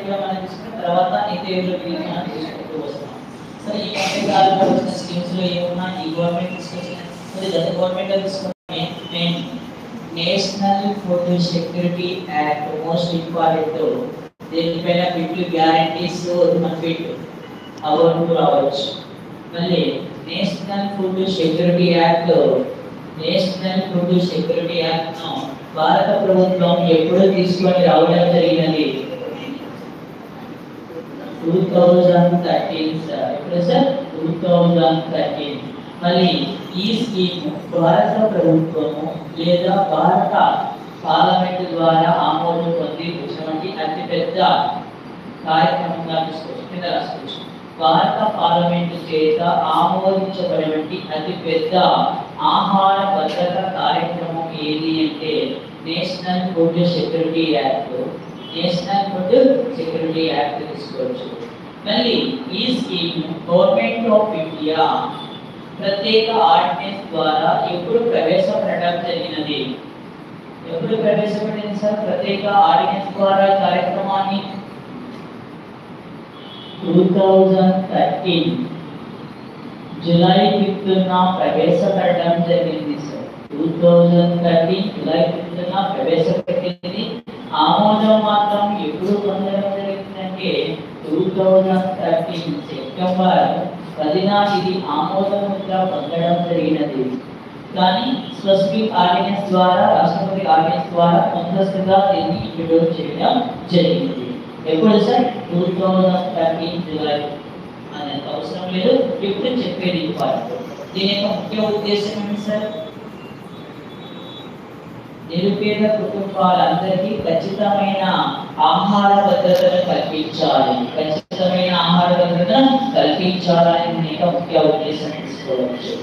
కూడా మనం తీసుకున్న తర్వాత నిత్య ఎరువులు మనం తీసుకుంటూ వస్తున్నాం. సరే ఈ మధ్య కాలంలో వచ్చిన స్కీమ్స్ లో ఏమున్నా ఈ గవర్నమెంట్ తీసుకొచ్చిన గత గవర్నమెంట్ తీసుకున్న national food security act most important. దీనిపైన బిట్లు గ్యారంటీస్ మన బిట్లు అవ్వడం రావచ్చు. మళ్ళీ నేషనల్ ఫుడ్ సెక్యూరిటీ యాక్ట్ ను భారత ప్రభుత్వం ఎప్పుడు తీసుకొని రావడం జరిగినది? 2013 సార్. ఎప్పుడు సార్? 2013. మళ్ళీ ఈ స్కీమ్ భారత ప్రభుత్వము లేదా భారత పార్లమెంట్ ద్వారా ఆమోదం పొంది వచ్చినటువంటి అతిపెద్ద కార్యక్రమంగా తీసుకోవచ్చు. భారత పార్లమెంట్ చేత ఆమోదించబడినటువంటి అతిపెద్ద ఆహార భద్రత కార్యక్రమం ఏది అంటే నేషనల్ ఫుడ్ సెక్యూరిటీ యాక్ట్. తీసుకోవచ్చు. మళ్ళీ ఈ స్కీమ్ గవర్నమెంట్ ఆఫ్ ఇండియా ప్రత్యేక ఆర్డినెన్స్ ద్వారా ఎప్పుడు ప్రవేశపెట్టడం జరిగినది? ఎప్పుడు ప్రవేశపెట్టింది సార్ ప్రత్యేక ఆర్డినెన్స్ ద్వారా కార్యక్రమాన్ని? 2013 జూలై 5న ప్రవేశపెట్టడం జరిగింది సార్. 2013 జూలై 5న ప్రవేశపెట్టింది. ఆమోదం మాత్రం ఎప్పుడు పొందడం జరిగిందంటే 2013 సెప్టెంబర్ 10న ఇది ఆమోద ముద్ర పొందడం జరిగినది. కానీ స్పెసిఫిక్ ఆర్డినెన్స్ ద్వారా రాష్ట్రపతి ఆర్డినెన్స్ ద్వారా ముందస్తుగా దీన్ని ఇంట్రడ్యూస్ చేయడం జరిగింది. ఎప్పుడు సార్? 2013 జూలై. అనేది అవసరం లేదు, ఇప్పుడు చెప్పేది ఇంపార్టెంట్. దీని యొక్క ముఖ్య ఉద్దేశం ఏంటి సార్? నిరుపేద కుటుంబాలందరికీ ఖచ్చితమైన ఆహార భద్రతను కల్పించాలి. దీని యొక్క ముఖ్య ఉద్దేశం తీసుకోవచ్చు.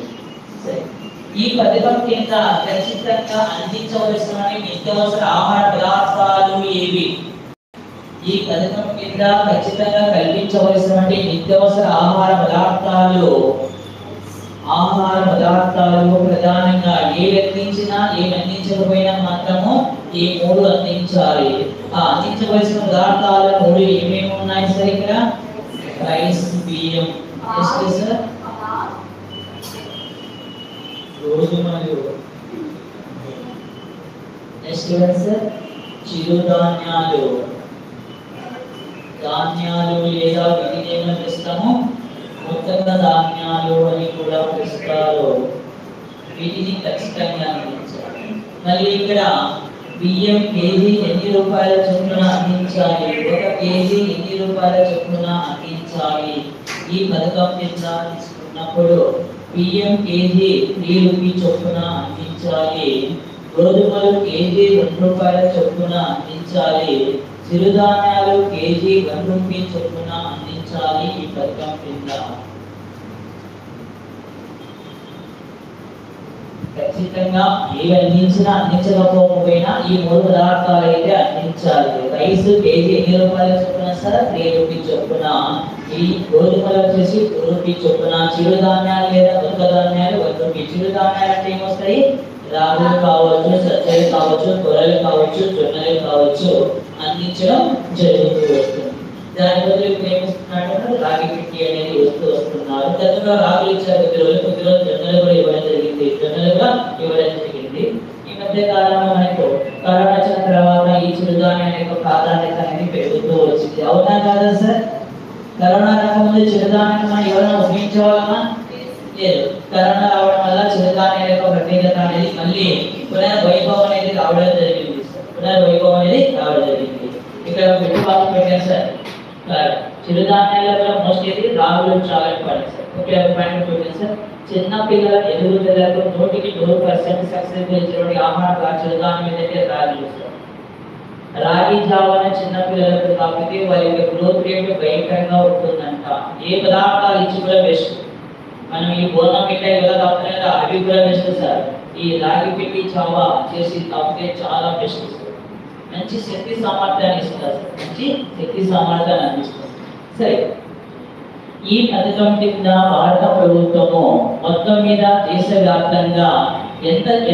ఈ పథకం కింద ఖచ్చితంగా అందించవలసిన నిత్యావసర ఆహార పదార్థాలు ఏవి? ఈ పథకం కింద ఖచ్చితంగా కల్పించవలసిన నిత్యావసర ఆహార పదార్థాలు ప్రధానంగా ఏవి అందించకపోయినా మాత్రము ఈ 3 అందించాలి. అందించవలసిన పదార్థాలు 3 ఏమేమి ఉన్నాయి సార్? ఇక్కడ రైస్, బియ్యం, సార్ గోధుమలు, నెక్స్ట్ సార్ చిరుధాన్యాలు, లేదా వీటిని ఏమని పిలుస్తాము? కొత్తగా ధాన్యాలు అని కూడా పిలుస్తారు. వీటిని ఖచ్చితంగా అందించాలి. మళ్ళీ ఇక్కడ బియ్యం కేజీ ఎన్ని రూపాయల చొప్పున అందించాలి? 1 కేజీ ఎన్ని రూపాయల చొప్పున అందించాలి? ఈ పథకం కింద తీసుకున్నప్పుడు బియ్యం కేజీ 3 రూపీస్ చొప్పున అందించాలి. గోధుమలు కేజీ 2 రూపాయల చొప్పున అందించాలి. చిరుధాన్యాలు కేజీ 1 రూపీ చొప్పున అందించాలి. ఈ పథకం కింద ఖచ్చితంగా ఏవి అందించకపోయినా ఈ 3 పదార్థాలు అయితే అందించాలి. రైస్ కేజీ ఎన్ని రూపాయల చొప్పున సార్? 3 రూపీ చొప్పున. ఈ గోధుమలు వచ్చేసి 2 రూపీ చొప్పున. చిరుధాన్యాలు లేదా కొత్త ధాన్యాలు 1 రూపీ. చిరుధాన్యాలు అంటే ఏమొస్తాయి? రాగులు కావచ్చు, సజ్జలు కావచ్చు, కొర్రలు కావచ్చు, జొన్నలు కావచ్చు అందించడం జరుగుతూ వస్తుంది. దాని బదులు ఇప్పుడు ఏమిస్తున్నాడు? రాగి పిండి అనేది వస్తున్నారు. గతంలో రాగులు ఇచ్చారు, కొద్ది రోజులు జొన్నలు కూడా ఇవ్వడం జరిగింది. ఈ మధ్య కాలంలో మనకు కరోనా వచ్చిన తర్వాత ఈ చిరుధాన్యాల యొక్క ప్రాధాన్యత అనేది పెరుగుతూ వచ్చింది. అవునా కాదా సార్? కరోనా రాకముందు చిరుధాన్యాలు మనం ఎవరైనా ఉపయోగించేవాళ్ళమా? లేదు. కరోనా రావడం వల్ల చిరుధాన్యాల యొక్క ప్రత్యేకత అనేది మళ్ళీ పునర్వైభవం అనేది రావడం జరిగింది. ఇక్కడ పెట్టుబడి పెట్టారు సార్. చిరుధాన్యాలలో మోస్ట్ ఏది? రాగులు చాలా ఇంపార్టెంట్ సార్. పాయింట్ పెట్టారు సార్. చిన్న పిల్లల ఎదుగుదలకు 100% సక్సెస్ ఇచ్చినటువంటి ఆహార చిరుధాన్యం ఏదైతే రాగులు సార్. రాగి జావన చిన్న పిల్లలకు కాకపోతే వాళ్ళ యొక్క గ్రోత్ రేట్ భయంకరంగా ఉంటుందంట. ఏ పదార్థాలు ఇచ్చి కూడా బెస్ట్. మనం ఈ బోనం మిఠాయి ఎలా తాగుతున్నారో అవి కూడా బెస్ట్ సార్. ఈ రాగి పిండి చావా చేసి తాగితే చాలా బెస్ట్ సార్. మంచి శక్తి సామర్థ్యాన్ని ఇస్తారు. అందిస్తుంది. సరే, ఈ పథకం కింద భారత ప్రభుత్వము మొత్తం మీద దేశవ్యాప్తంగా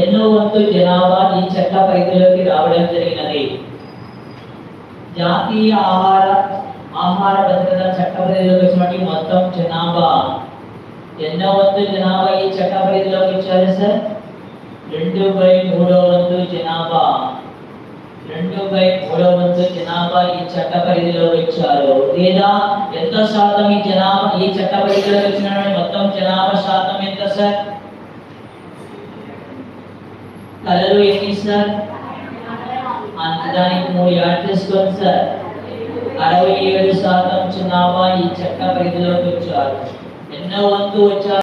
ఎన్నో వంతు జనాభా ఈ చట్ట పరిధిలోకి రావడం జరిగినది? జాతీయ ఆహార ఆహార భద్రత చట్ట పరిధిలోకి వచ్చినటువంటి మొత్తం జనాభా ఎన్నో వంతు జనాభా ఈ చట్ట పరిధిలోకి వచ్చారు సార్? 2/3 వంతు జనాభా 2/3 వంతు జనాభా ఈ చట్ట పరిధిలోకి వచ్చారు. లేదా ఎంత శాతం ఈ జనాభా ఈ చట్ట పరిధిలోకి వచ్చినటువంటి మొత్తం జనాభా శాతం ఎంత సార్? కలలు ఎన్ని సార్? దానికి 3 యాడ్ చేసుకోండి సార్. 67% జనాభా ఈ చట్ట పరిధిలోకి వచ్చారు. ఎన్నో వంతు వచ్చారు?